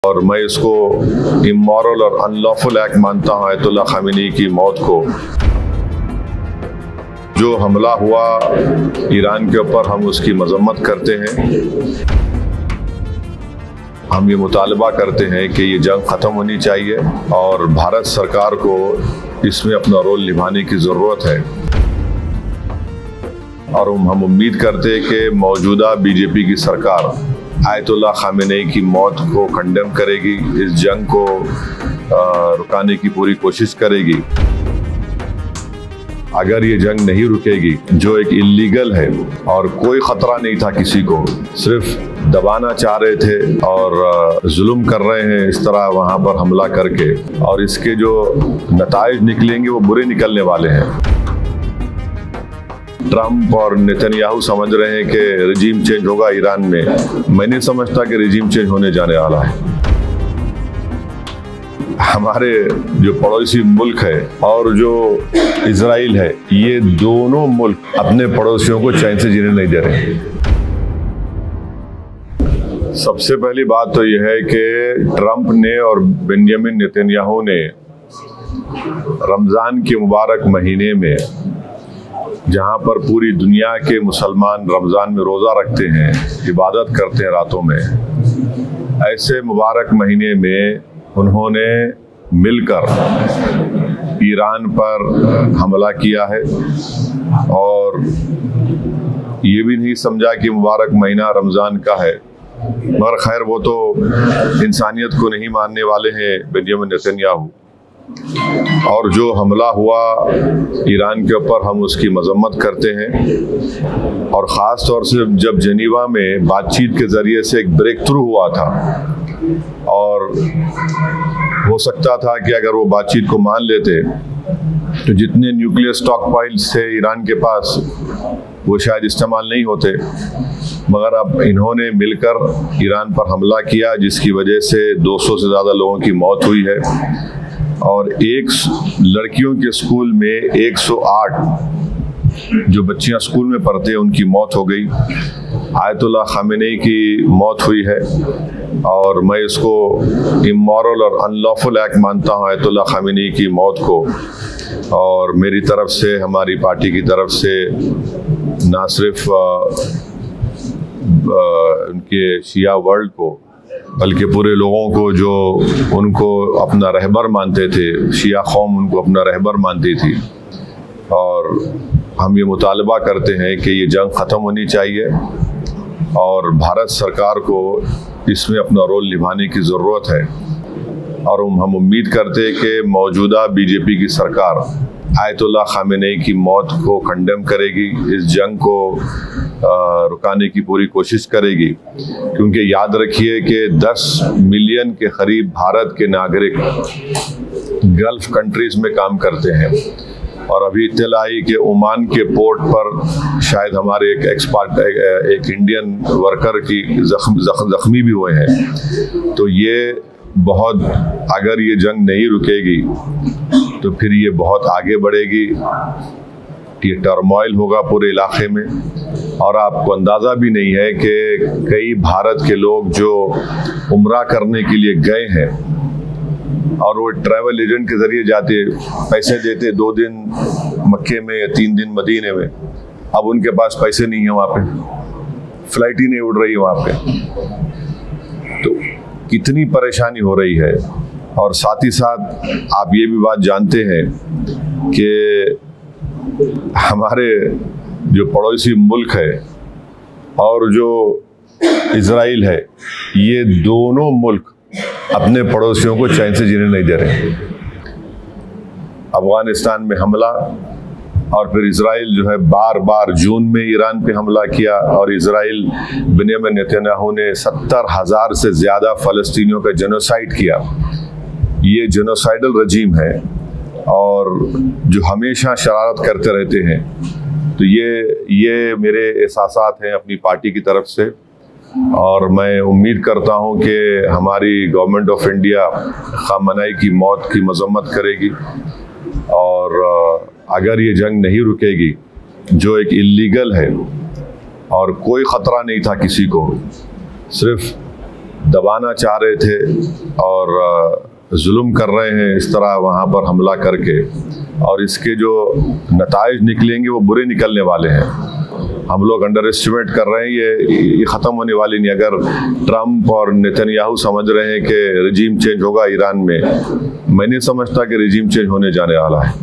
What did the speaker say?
और मैं इसको इमोरल और अनलॉफुल एक्ट मानता हूँ आयतुल्लाह खामेनी की मौत को। जो हमला हुआ ईरान के ऊपर, हम उसकी मजम्मत करते हैं। हम ये मुतालबा करते हैं कि ये जंग ख़त्म होनी चाहिए और भारत सरकार को इसमें अपना रोल निभाने की ज़रूरत है। और हम उम्मीद करते हैं कि मौजूदा बीजेपी की सरकार आयतुल्लाह खामेनी की मौत को कंडेम करेगी, इस जंग को रुकाने की पूरी कोशिश करेगी। अगर ये जंग नहीं रुकेगी, जो एक इल्लीगल है और कोई ख़तरा नहीं था किसी को, सिर्फ दबाना चाह रहे थे और जुल्म कर रहे हैं इस तरह वहाँ पर हमला करके, और इसके जो नताइज निकलेंगे वो बुरे निकलने वाले हैं। ट्रंप और नेतन्याहू समझ रहे हैं कि रिजीम चेंज होगा ईरान में। मैं नहीं समझता कि रिजीम चेंज होने जाने वाला है। हमारे जो पड़ोसी मुल्क है और जो इजराइल है, ये दोनों मुल्क अपने पड़ोसियों को चैन से जीने नहीं दे रहे। सबसे पहली बात तो यह है कि ट्रंप ने और बेंजामिन नेतन्याहू ने रमज़ान के मुबारक महीने में, जहाँ पर पूरी दुनिया के मुसलमान रमज़ान में रोज़ा रखते हैं, इबादत करते हैं रातों में, ऐसे मुबारक महीने में उन्होंने मिलकर ईरान पर हमला किया है और ये भी नहीं समझा कि मुबारक महीना रमज़ान का है। मगर खैर, वो तो इंसानियत को नहीं मानने वाले हैं बेंजामिन नेतन्याहू। और जो हमला हुआ ईरान के ऊपर, हम उसकी मजम्मत करते हैं। और ख़ास तौर से जब जेनीवा में बातचीत के ज़रिए से एक ब्रेक थ्रू हुआ था, और हो सकता था कि अगर वो बातचीत को मान लेते तो जितने न्यूक्लियर स्टॉक पाइल्स थे ईरान के पास, वो शायद इस्तेमाल नहीं होते। मगर अब इन्होंने मिलकर ईरान पर हमला किया, जिसकी वजह से 200 से ज़्यादा लोगों की मौत हुई है और एक लड़कियों के स्कूल में 108 जो बच्चियां स्कूल में पढ़ते हैं उनकी मौत हो गई। आयतुल्लाह खामेनी की मौत हुई है और मैं इसको इमोरल और अनलॉफुल एक्ट मानता हूँ आयतुल्लाह खामेनी की मौत को। और मेरी तरफ से, हमारी पार्टी की तरफ से, ना सिर्फ उनके शिया वर्ल्ड को, बल्कि पूरे लोगों को जो उनको अपना रहबर मानते थे, शिया कौम उनको अपना रहबर मानती थी। और हम ये मुतालबा करते हैं कि ये जंग ख़त्म होनी चाहिए और भारत सरकार को इसमें अपना रोल निभाने की ज़रूरत है। और हम उम्मीद करते हैं कि मौजूदा बीजेपी की सरकार आयतुल्लाह खामेनी की मौत को कंडेम करेगी, इस जंग को रुकाने की पूरी कोशिश करेगी। क्योंकि याद रखिए कि 10 मिलियन के करीब भारत के नागरिक गल्फ कंट्रीज़ में काम करते हैं। और अभी इत्तला आई कि ओमान के पोर्ट पर शायद हमारे एक एक्सपर्ट, एक इंडियन वर्कर की जख्मी भी हुए हैं। तो ये बहुत, अगर ये जंग नहीं रुकेगी तो फिर ये बहुत आगे बढ़ेगी, ये टर्मोइल होगा पूरे इलाके में। और आपको अंदाज़ा भी नहीं है कि कई भारत के लोग जो उम्रा करने के लिए गए हैं और वो ट्रैवल एजेंट के ज़रिए जाते, पैसे देते 2 दिन मक्के में या 3 दिन मदीने में, अब उनके पास पैसे नहीं है, वहाँ पे फ्लाइट ही नहीं उड़ रही है वहाँ पे। तो कितनी परेशानी हो रही है। और साथ ही साथ आप ये भी बात जानते हैं कि हमारे जो पड़ोसी मुल्क है और जो इजराइल है, ये दोनों मुल्क अपने पड़ोसियों को चैन से जीने नहीं दे रहे। अफगानिस्तान में हमला, और फिर इजराइल जो है बार बार जून में ईरान पे हमला किया, और इजराइल बेंजामिन नेतन्याहू ने 70,000 से ज़्यादा फ़लस्तीनियों का जेनोसाइड किया। ये जेनोसाइडल रजीम है और जो हमेशा शरारत करते रहते हैं। तो ये मेरे एहसासात हैं अपनी पार्टी की तरफ से, और मैं उम्मीद करता हूं कि हमारी गवर्नमेंट ऑफ इंडिया खामेनी की मौत की मजम्मत करेगी। और अगर ये जंग नहीं रुकेगी, जो एक इल्लीगल है और कोई ख़तरा नहीं था किसी को, सिर्फ दबाना चाह रहे थे और जुल्म कर रहे हैं इस तरह वहाँ पर हमला करके, और इसके जो नताइज निकलेंगे वो बुरे निकलने वाले हैं। हम लोग अंडर एस्टिमेट कर रहे हैं, ये ख़त्म होने वाली नहीं। अगर ट्रंप और नेतन्याहू समझ रहे हैं कि रिजीम चेंज होगा ईरान में, मैं नहीं समझता कि रिजीम चेंज होने जाने वाला है।